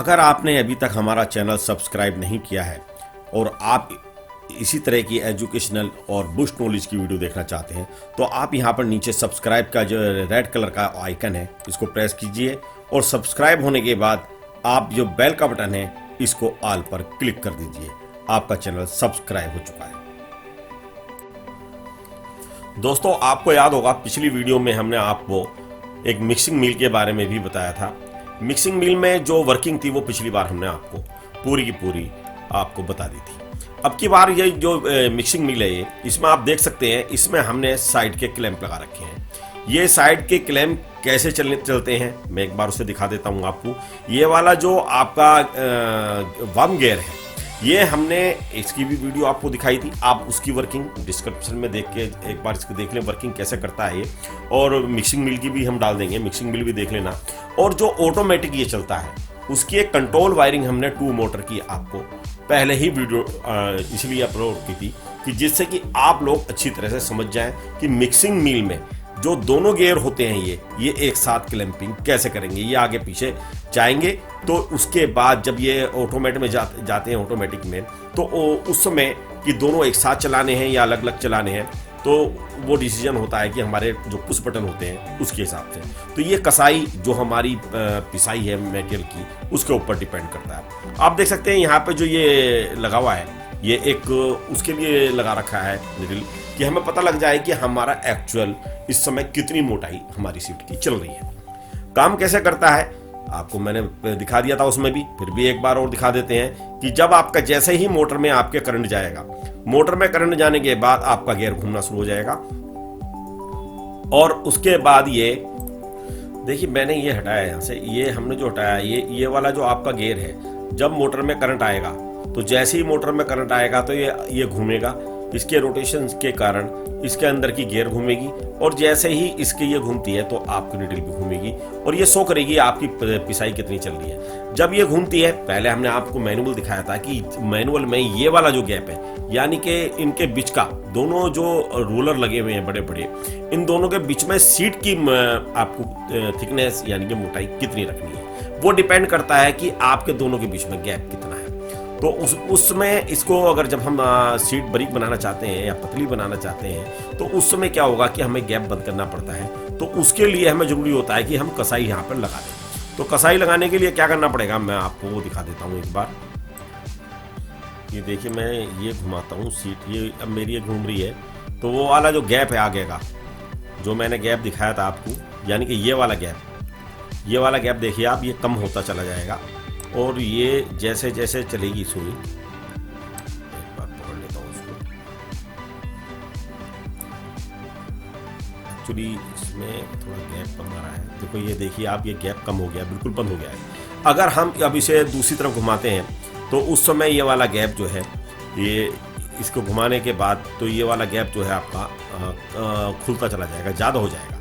अगर आपने अभी तक हमारा चैनल सब्सक्राइब नहीं किया है और आप इसी तरह की एजुकेशनल और बुस्ट नॉलेज की वीडियो देखना चाहते हैं तो आप यहाँ पर नीचे सब्सक्राइब का जो रेड कलर का आइकन है इसको प्रेस कीजिए और सब्सक्राइब होने के बाद आप जो बेल का बटन है इसको ऑल पर क्लिक कर दीजिए। आपका चैनल सब्सक्राइब हो चुका है। दोस्तों, आपको याद होगा पिछली वीडियो में हमने आपको एक मिक्सिंग मिल के बारे में भी बताया था। मिक्सिंग मिल में जो वर्किंग थी वो पिछली बार हमने आपको पूरी की पूरी आपको बता दी थी। अब की बार ये जो मिक्सिंग मिल है इसमें आप देख सकते हैं इसमें हमने साइड के क्लैंप लगा रखे हैं। ये साइड के क्लैंप कैसे चलते हैं मैं एक बार उसे दिखा देता हूँ आपको। ये वाला जो आपका वर्म गियर है ये हमने इसकी भी वीडियो आपको दिखाई थी। आप उसकी वर्किंग डिस्क्रिप्शन में देख के एक बार इसको देख लें वर्किंग कैसे करता है ये, और मिक्सिंग मिल की भी हम डाल देंगे, मिक्सिंग मिल भी देख लेना। और जो ऑटोमेटिक ये चलता है उसकी एक कंट्रोल वायरिंग हमने 2 मोटर की आपको पहले ही वीडियो इसलिए अपलोड की थी कि जिससे कि आप लोग अच्छी तरह से समझ जाएं कि मिक्सिंग मिल में जो दोनों गियर होते हैं ये एक साथ क्लैंपिंग कैसे करेंगे। ये आगे पीछे जाएंगे तो उसके बाद जब ये ऑटोमेटिक में जाते हैं ऑटोमेटिक में तो उस समय कि दोनों एक साथ चलाने हैं या अलग अलग चलाने हैं तो वो डिसीजन होता है कि हमारे जो पुश बटन होते हैं उसके हिसाब से। तो ये कसाई जो हमारी पिसाई है मटेरियल की उसके ऊपर डिपेंड करता है। आप देख सकते हैं यहाँ पे जो ये लगा हुआ है ये एक उसके लिए लगा रखा है निडल कि हमें पता लग जाए कि हमारा एक्चुअल इस समय कितनी मोटाई हमारी सीट की चल रही है। काम कैसे करता है आपको मैंने दिखा दिया था उसमें भी, फिर भी एक बार और दिखा देते हैं कि जब आपका जैसे ही मोटर में आपके करंट जाएगा, मोटर में करंट जाने के बाद आपका गियर घूमना शुरू हो जाएगा। और उसके बाद ये देखिए मैंने ये हटाया यहाँ से, ये हमने जो हटाया ये वाला जो आपका गियर है जब मोटर में करंट आएगा तो जैसे ही मोटर में करंट आएगा तो ये घूमेगा। इसके रोटेशन के कारण इसके अंदर की गियर घूमेगी और जैसे ही इसके ये घूमती है तो आपकी निडल भी घूमेगी और ये शो करेगी आपकी पिसाई कितनी चल रही है। जब ये घूमती है, पहले हमने आपको मैनुअल दिखाया था कि मैनुअल में ये वाला जो गैप है यानी कि इनके बीच का दोनों जो रोलर लगे हुए हैं बड़े बड़े, इन दोनों के बीच में सीट की आपको थिकनेस यानी कि मोटाई कितनी रखनी है वो डिपेंड करता है कि आपके दोनों के बीच में गैप कितना है। तो उसमें इसको अगर जब हम सीट बारीक बनाना चाहते हैं या पतली बनाना चाहते हैं तो उस समय क्या होगा कि हमें गैप बंद करना पड़ता है। तो उसके लिए हमें ज़रूरी होता है कि हम कसाई यहाँ पर लगा दें। तो कसाई लगाने के लिए क्या करना पड़ेगा मैं आपको वो दिखा देता हूँ एक बार। ये देखिए मैं ये घुमाता हूँ सीट, ये अब मेरी ये घूम रही है तो वो वाला जो गैप है आगे का जो मैंने गैप दिखाया था आपको यानी कि ये वाला गैप देखिए आप, ये कम होता चला जाएगा और ये जैसे जैसे चलेगी सुई, एक बार पकड़ लेता हूँ उसको। एक्चुअली इसमें थोड़ा गैप कम आ रहा है, देखो ये देखिए आप, ये गैप कम हो गया, बिल्कुल बंद हो गया है। अगर हम अब इसे दूसरी तरफ घुमाते हैं तो उस समय ये वाला गैप जो है ये इसको घुमाने के बाद तो ये वाला गैप जो है आपका खुलता चला जाएगा, ज़्यादा हो जाएगा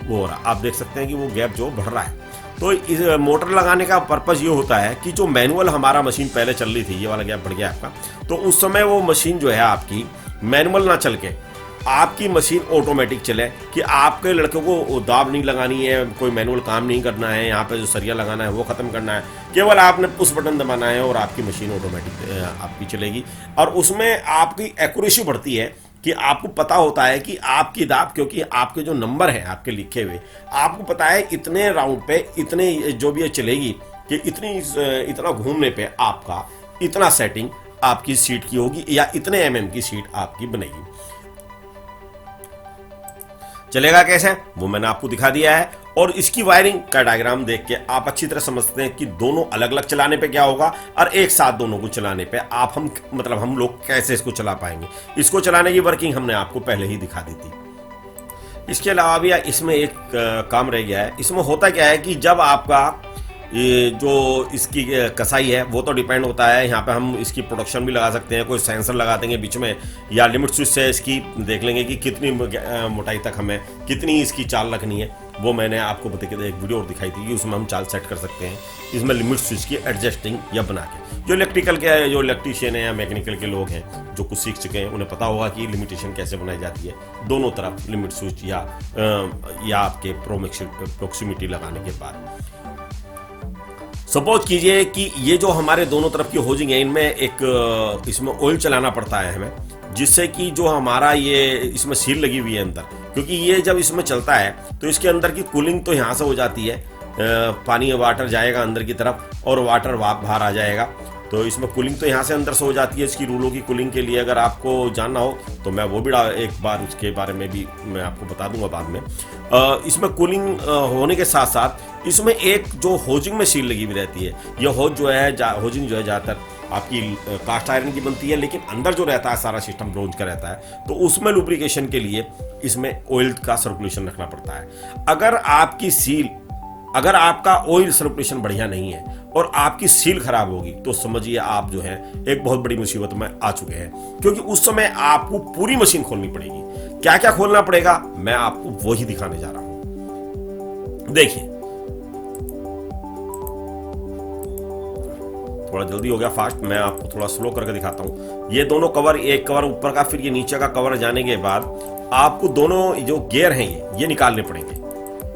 वो हो रहा। आप देख सकते हैं कि वो गैप जो बढ़ रहा है। तो इस मोटर लगाने का पर्पज़ ये होता है कि जो मैनुअल हमारा मशीन पहले चल रही थी, ये वाला गैप बढ़ गया आपका, तो उस समय वो मशीन जो है आपकी मैनुअल ना चल के आपकी मशीन ऑटोमेटिक चले कि आपके लड़के को दाब नहीं लगानी है, कोई मैनुअल काम नहीं करना है, यहाँ पे जो सरिया लगाना है वो ख़त्म करना है, केवल आपने पुश बटन दबाना है और आपकी मशीन ऑटोमेटिक आपकी चलेगी। और उसमें आपकी एक्यूरेसी बढ़ती है कि आपको पता होता है कि आपकी दाब, क्योंकि आपके जो नंबर हैं आपके लिखे हुए आपको पता है इतने राउंड पे इतने जो भी ये चलेगी कि इतना घूमने पे आपका इतना सेटिंग आपकी सीट की होगी या इतने mm की सीट आपकी बनेगी। चलेगा कैसे वो मैंने आपको दिखा दिया है और इसकी वायरिंग का डायग्राम देख के आप अच्छी तरह समझते हैं कि दोनों अलग अलग चलाने पे क्या होगा और एक साथ दोनों को चलाने पे हम लोग कैसे इसको चला पाएंगे। इसको चलाने की वर्किंग हमने आपको पहले ही दिखा दी थी। इसके अलावा भी इसमें एक काम रह गया है। इसमें होता क्या है कि जब आपका ये जो इसकी कसाई है वो तो डिपेंड होता है, यहाँ पे हम इसकी प्रोडक्शन भी लगा सकते हैं, कोई सेंसर लगा देंगे बीच में या लिमिट स्विच से इसकी देख लेंगे कि कितनी मोटाई तक हमें कितनी इसकी चाल रखनी है। वो मैंने आपको एक वीडियो और दिखाई थी कि उसमें हम चाल सेट कर सकते हैं इसमें लिमिट स्विच की एडजस्टिंग या बना के। जो इलेक्ट्रिशियन है या मैकेनिकल के लोग हैं जो कुछ सीख चुके हैं उन्हें पता होगा कि लिमिटेशन कैसे बनाई जाती है दोनों तरफ लिमिट स्विच या आपके प्रोक्सीमिटी लगाने के बाद। सपोज कीजिए कि ये जो हमारे दोनों तरफ की होजिंग है, इनमें एक इसमें ऑयल चलाना पड़ता है हमें, जिससे कि जो हमारा ये इसमें सील लगी हुई है अंदर, क्योंकि ये जब इसमें चलता है तो इसके अंदर की कूलिंग तो यहाँ से हो जाती है, पानी वाटर जाएगा अंदर की तरफ और वाटर बाहर आ जाएगा। तो इसमें कूलिंग तो यहाँ से अंदर से हो जाती है। इसकी रूलों की कूलिंग के लिए अगर आपको जानना हो तो मैं वो भी एक बार उसके बारे में भी मैं आपको बता दूंगा बाद में। इसमें कूलिंग होने के साथ साथ इसमें एक जो होजिंग में सील लगी हुई रहती है, ये होज जो है होजिंग जो है ज़्यादातर आपकी कास्ट आयरन की बनती है, लेकिन अंदर जो रहता है सारा सिस्टम ब्रोंज का रहता है, तो उसमें लुब्रिकेशन के लिए इसमें ऑयल का सर्कुलेशन रखना पड़ता है। अगर आपका ऑयल सर्कुलेशन बढ़िया नहीं है और आपकी सील खराब होगी तो समझिए आप जो है एक बहुत बड़ी मुसीबत में आ चुके हैं, क्योंकि उस समय आपको पूरी मशीन खोलनी पड़ेगी। क्या क्या खोलना पड़ेगा मैं आपको वही दिखाने जा रहा हूं। देखिए, थोड़ा जल्दी हो गया फास्ट, मैं आपको थोड़ा स्लो करके दिखाता हूं। ये दोनों कवर, एक कवर ऊपर का फिर ये नीचे का कवर जाने के बाद आपको दोनों जो गियर हैं ये निकालने पड़ेंगे,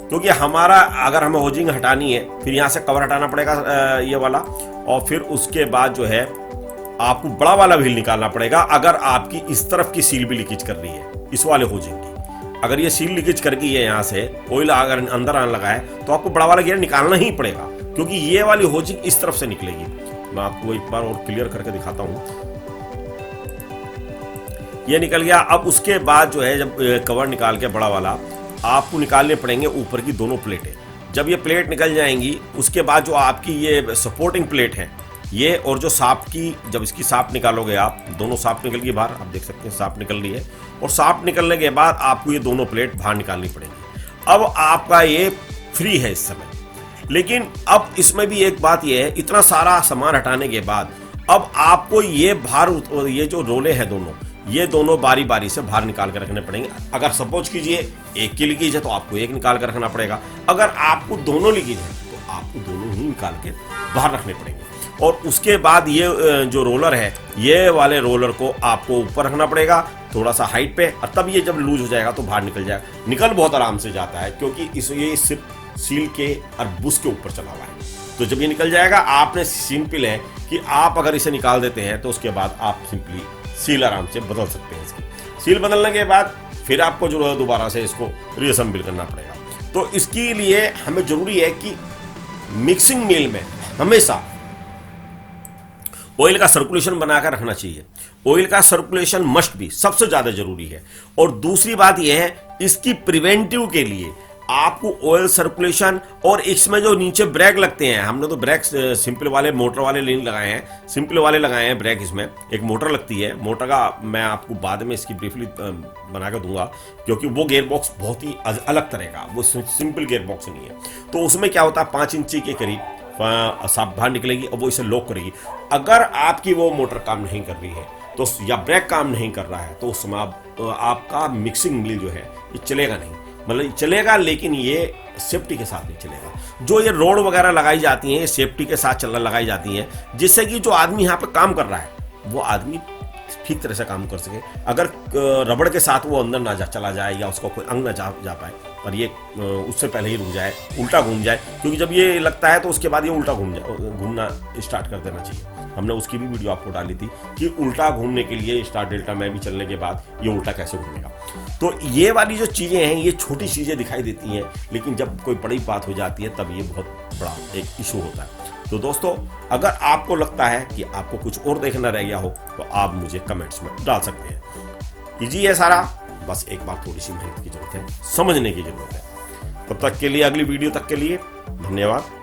क्योंकि हमारा अगर हमें होजिंग हटानी है फिर यहाँ से कवर हटाना पड़ेगा ये वाला, और फिर उसके बाद जो है आपको बड़ा वाला व्हील निकालना पड़ेगा। अगर आपकी इस तरफ की सील भी लीकेज कर रही है इस वाले होजिंग की, अगर ये सील लीकेज कर गई है यहाँ से ऑयल अगर अंदर आने लगा है तो आपको बड़ा वाला गियर निकालना ही पड़ेगा, क्योंकि ये वाली होजिंग इस तरफ से निकलेगी। मैं आपको एक बार और क्लियर करके दिखाता हूँ। ये निकल गया। अब उसके बाद जो है जब कवर निकाल के बड़ा वाला आपको निकालने पड़ेंगे ऊपर की दोनों प्लेटें। जब ये प्लेट निकल जाएंगी उसके बाद जो आपकी ये सपोर्टिंग प्लेट है ये, और जो साफ की, जब इसकी साफ निकालोगे आप, दोनों साफ निकल गई बाहर, आप देख सकते हैं साफ निकल रही है, और साफ निकलने के बाद आपको ये दोनों प्लेट बाहर निकालनी पड़ेगी। अब आपका ये फ्री है इस समय, लेकिन अब इसमें भी एक बात ये है, इतना सारा सामान हटाने के बाद अब आपको ये बाहर, ये जो रोले हैं दोनों, ये दोनों बारी बारी से बाहर निकाल कर रखने पड़ेंगे। अगर सपोज कीजिए एक की लीकेज है तो आपको एक निकाल कर रखना पड़ेगा, अगर आपको दोनों लीकेज है तो आपको दोनों ही निकाल के बाहर रखने पड़ेंगे। और उसके बाद ये जो रोलर है, ये वाले रोलर को आपको ऊपर रखना पड़ेगा थोड़ा सा हाइट पे, और तब ये जब लूज हो जाएगा तो बाहर निकल जाएगा। निकल बहुत आराम से जाता है, क्योंकि ये सिर्फ सील के और बुश के ऊपर चला हुआ है। तो जब ये निकल जाएगा, आपने सिंपल है कि आप अगर इसे निकाल देते हैं तो उसके बाद आप सिंपली सील आराम से बदल सकते हैं। इसकी सील बदलने के बाद फिर आपको जो है दोबारा से इसको रीअसेंबल करना पड़ेगा। तो इसके लिए हमें जरूरी है कि मिक्सिंग मिल में हमेशा ऑयल का सर्कुलेशन बनाकर रखना चाहिए। ऑयल का सर्कुलेशन मस्ट भी सबसे ज्यादा जरूरी है। और दूसरी बात यह है, इसकी प्रिवेंटिव के लिए आपको ऑयल सर्कुलेशन, और इसमें जो नीचे ब्रेक लगते हैं, हमने तो ब्रेक सिंपल वाले मोटर वाले नहीं लगाए हैं, सिंपल वाले लगाए हैं ब्रेक। इसमें एक मोटर लगती है, मोटर का मैं आपको बाद में इसकी ब्रीफली बना कर दूंगा, क्योंकि वो गियर बॉक्स बहुत ही अलग तरह का, वो सिंपल गियर बॉक्स नहीं है। तो उसमें क्या होता है, 5 इंची के करीब साफ बाहर निकलेगी और वो इसे लॉक करेगी। अगर आपकी वो मोटर काम नहीं कर रही है तो, या ब्रेक काम नहीं कर रहा है, तो उस समय आपका मिक्सिंग मिल जो है ये चलेगा नहीं। मतलब चलेगा, लेकिन ये सेफ्टी के साथ नहीं चलेगा। जो ये रोड वगैरह लगाई जाती हैं, ये सेफ्टी के साथ चलना लगाई जाती हैं, जिससे कि जो आदमी यहाँ पे काम कर रहा है वो आदमी ठीक तरह से काम कर सके। अगर रबड़ के साथ वो अंदर ना चला जाए या उसका कोई अंग ना जा पाए, और ये उससे पहले ही रुक जाए, उल्टा घूम जाए, क्योंकि जब ये लगता है तो उसके बाद ये उल्टा घूमना स्टार्ट कर देना चाहिए। हमने उसकी भी वीडियो आपको डाली थी कि उल्टा घूमने के लिए स्टार डेल्टा में भी चलने के बाद ये उल्टा कैसे घूमेगा। तो ये वाली जो चीज़ें हैं, ये छोटी चीज़ें दिखाई देती हैं, लेकिन जब कोई बड़ी बात हो जाती है तब ये बहुत बड़ा एक इशू होता है। तो दोस्तों, अगर आपको लगता है कि आपको कुछ और देखना रह गया हो तो आप मुझे कमेंट्स में डाल सकते हैं। इजी है सारा, बस एक बार थोड़ी सी मेहनत की जरूरत है, समझने की जरूरत है। तब तक के लिए, अगली वीडियो तक के लिए धन्यवाद।